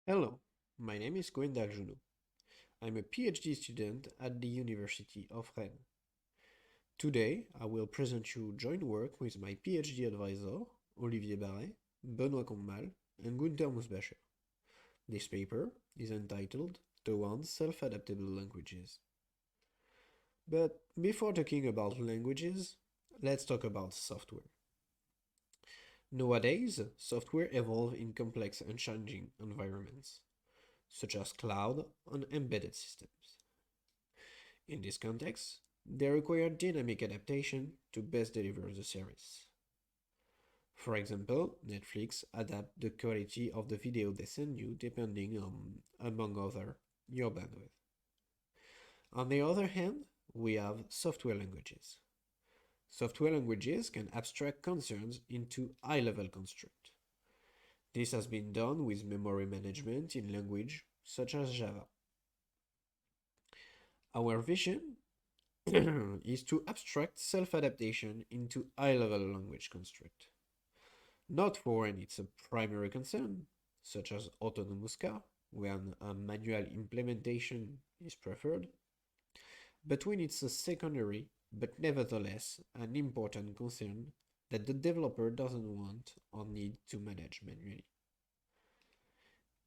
Hello, my name is Gwendal Junot. I'm a PhD student at the University of Rennes. Today, I will present you joint work with my PhD advisor, Olivier Barret, Benoît Combal, and Gunther Musbacher. This paper is entitled Towards Self-Adaptable Languages. But before talking about languages, let's talk about software. Nowadays, software evolves in complex and changing environments, such as cloud and embedded systems. In this context, they require dynamic adaptation to best deliver the service. For example, Netflix adapt the quality of the video they send you depending on, among other, your bandwidth. On the other hand, we have software languages. Software languages can abstract concerns into high-level construct. This has been done with memory management in language such as Java. Our vision is to abstract self-adaptation into high-level language construct. Not for when it's a primary concern, such as autonomous car, when a manual implementation is preferred, but when it's a secondary, but nevertheless an important concern that the developer doesn't want or need to manage manually.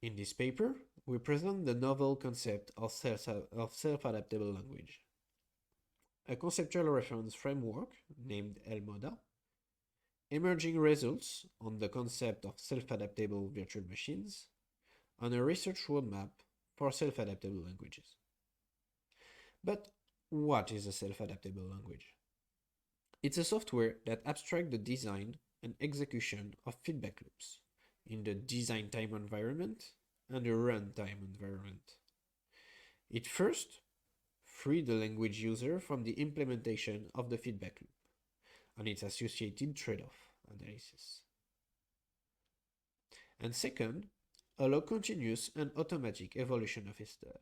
In this paper, we present the novel concept of self-adaptable language. A conceptual reference framework named L-MODA, emerging results on the concept of self-adaptable virtual machines, and a research roadmap for self-adaptable languages. But what is a self-adaptable language? It's a software that abstracts the design and execution of feedback loops in the design time environment and the runtime environment. It first frees the language user from the implementation of the feedback loop and its associated trade-off analysis. And second, allow continuous and automatic evolution of stuff.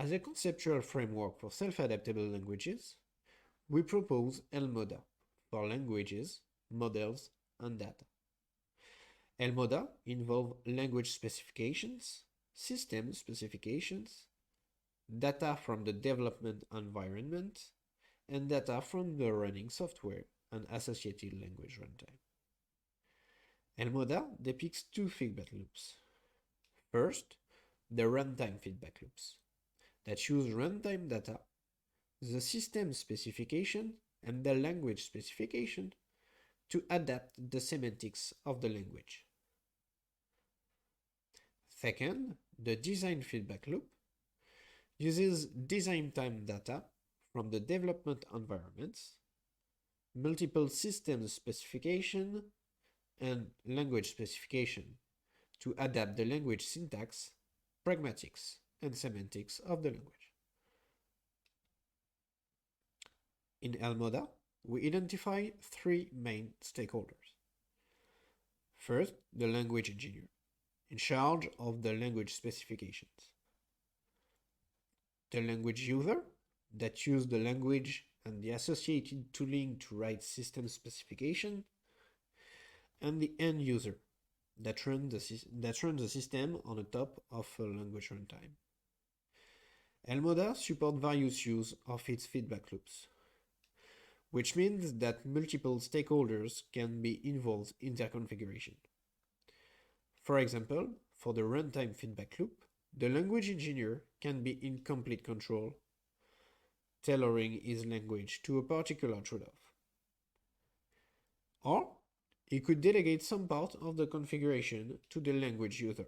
As a conceptual framework for self-adaptable languages, we propose L-MODA for languages, models, and data. L-MODA involves language specifications, system specifications, data from the development environment, and data from the running software and associated language runtime. L-MODA depicts two feedback loops. First, the runtime feedback loops that use runtime data, the system specification, and the language specification to adapt the semantics of the language. Second, the design feedback loop uses design time data from the development environments, multiple system specification, and language specification to adapt the language syntax, pragmatics, and semantics of the language. In L-MODA, we identify three main stakeholders. First, the language engineer, in charge of the language specifications. The language user, that use the language and the associated tooling to write system specification, and the end user, that runs the system on the top of a language runtime. L-MODA supports various use of its feedback loops, which means that multiple stakeholders can be involved in their configuration. For example, for the runtime feedback loop, the language engineer can be in complete control, tailoring his language to a particular trade-off. Or, he could delegate some part of the configuration to the language user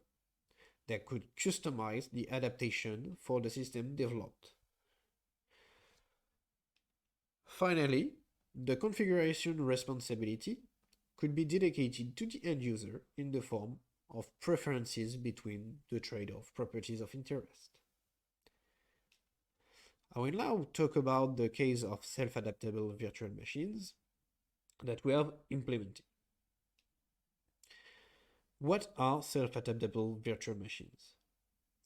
that could customize the adaptation for the system developed. Finally, the configuration responsibility could be dedicated to the end user in the form of preferences between the trade-off properties of interest. I will now talk about the case of self-adaptable virtual machines that we have implemented. What are self-adaptable virtual machines?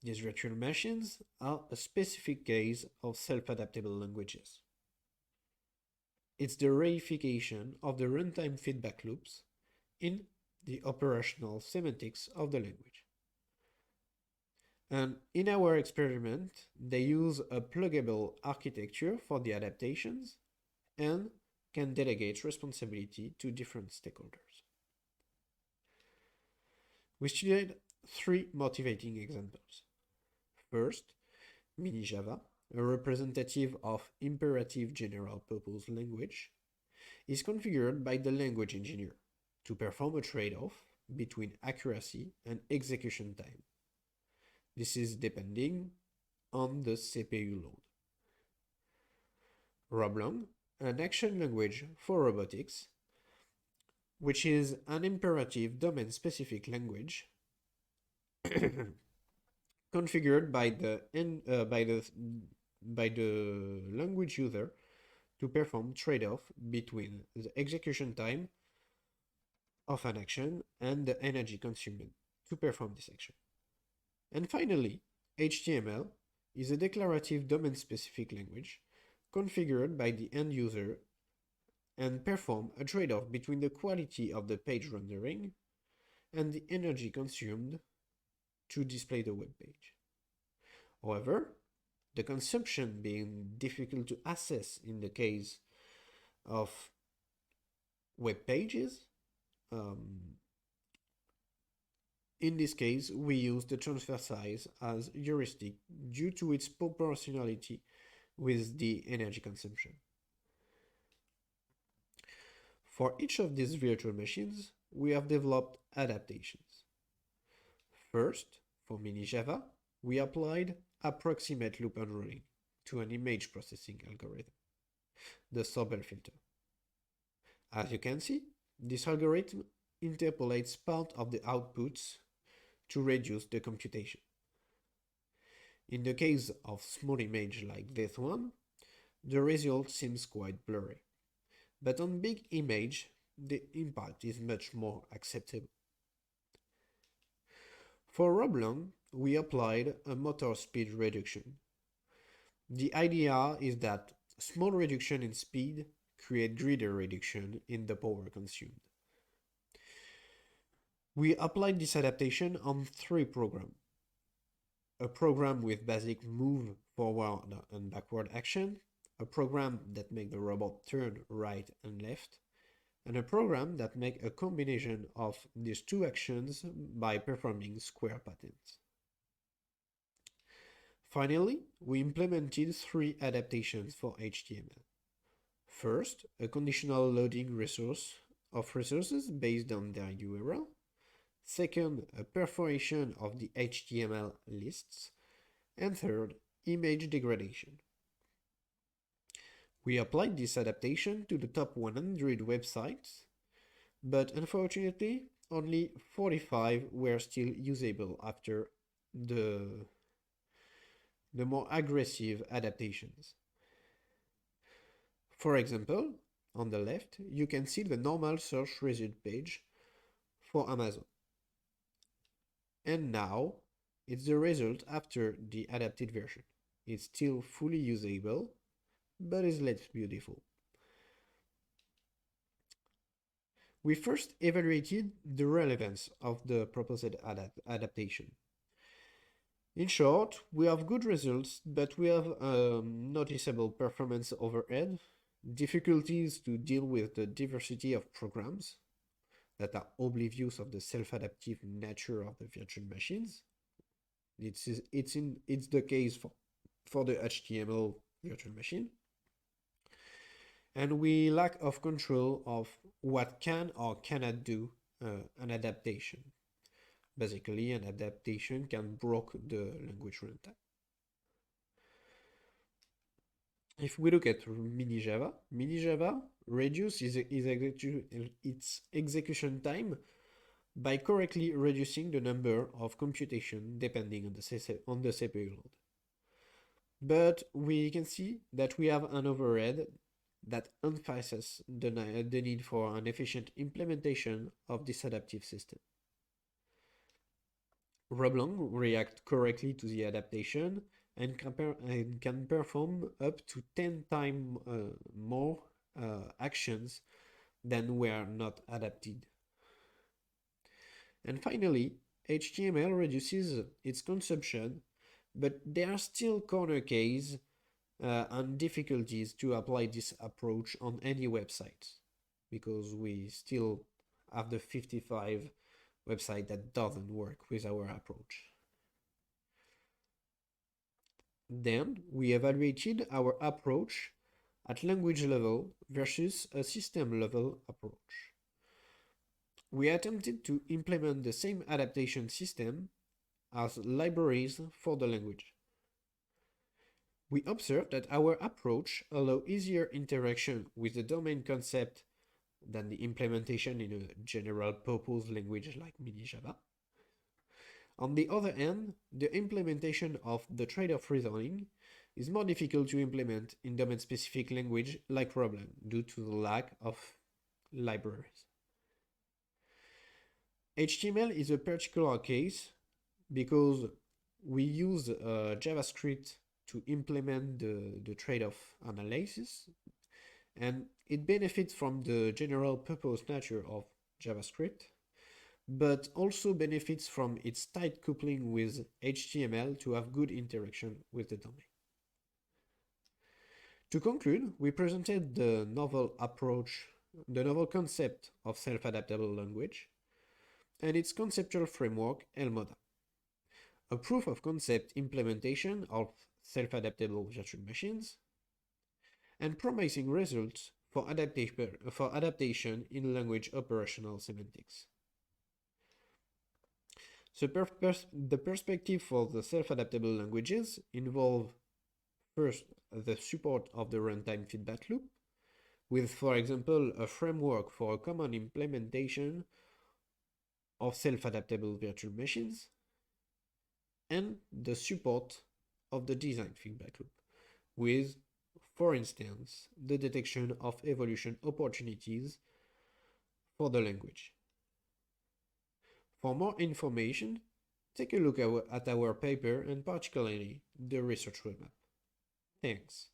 These virtual machines are a specific case of self-adaptable languages. It's the reification of the runtime feedback loops in the operational semantics of the language. And in our experiment, they use a pluggable architecture for the adaptations and can delegate responsibility to different stakeholders. We studied three motivating examples. First, Mini-Java, a representative of imperative general-purpose language, is configured by the language engineer to perform a trade-off between accuracy and execution time. This is depending on the CPU load. RobLANG, an action language for robotics, which is an imperative domain-specific language configured by the language user to perform trade-off between the execution time of an action and the energy consumed to perform this action. And finally, HTML is a declarative domain-specific language configured by the end user and perform a trade-off between the quality of the page rendering and the energy consumed to display the web page. However, the consumption being difficult to assess in the case of web pages, in this case, we use the transfer size as heuristic due to its proportionality with the energy consumption. For each of these virtual machines, we have developed adaptations. First, for Mini-Java, we applied approximate loop unrolling to an image processing algorithm, the Sobel filter. As you can see, this algorithm interpolates part of the outputs to reduce the computation. In the case of small image like this one, the result seems quite blurry. But on big image, the impact is much more acceptable. For RobLANG, we applied a motor speed reduction. The idea is that small reduction in speed create greater reduction in the power consumed. We applied this adaptation on three programs. A program with basic move forward and backward action, a program that makes the robot turn right and left, and a program that makes a combination of these two actions by performing square patterns. Finally, we implemented three adaptations for HTML. First, a conditional loading of resources based on their URL. Second, a perforation of the HTML lists. And third, image degradation. We applied this adaptation to the top 100 websites, but unfortunately, only 45 were still usable after the more aggressive adaptations. For example, on the left, you can see the normal search result page for Amazon. And now, it's the result after the adapted version. It's still fully usable, but is less beautiful. We first evaluated the relevance of the proposed adaptation. In short, we have good results, but we have noticeable performance overhead, difficulties to deal with the diversity of programs that are oblivious of the self-adaptive nature of the virtual machines. It's the case for the HTML virtual machine. And we lack of control of what can or cannot do an adaptation. Basically, an adaptation can break the language runtime. If we look at Mini-Java, Mini-Java reduces its execution time by correctly reducing the number of computation depending on the CPU load. But we can see that we have an overhead that emphasizes the need for an efficient implementation of this adaptive system. RobLANG reacts correctly to the adaptation and can perform up to 10 times more actions than were not adapted. And finally, HTML reduces its consumption, but there are still corner cases and difficulties to apply this approach on any website, because we still have the 55 website that doesn't work with our approach. Then we evaluated our approach at language level versus a system level approach. We attempted to implement the same adaptation system as libraries for the language. We observed that our approach allows easier interaction with the domain concept than the implementation in a general purpose language like mini-Java. On the other hand, the implementation of the trade-off reasoning is more difficult to implement in domain-specific language like RobLANG due to the lack of libraries. HTML is a particular case because we use JavaScript to implement the trade-off analysis, and it benefits from the general purpose nature of JavaScript, but also benefits from its tight coupling with HTML to have good interaction with the domain. To conclude, we presented the novel concept of self-adaptable language, and its conceptual framework, L-MODA. A proof of concept implementation of self-adaptable virtual machines, and promising results for adaptation in language operational semantics. So the perspective for the self-adaptable languages involve first the support of the runtime feedback loop, with, for example, a framework for a common implementation of self-adaptable virtual machines, and the support of the design feedback loop, with, for instance, the detection of evolution opportunities for the language. For more information, take a look at our paper and particularly the research roadmap. Thanks.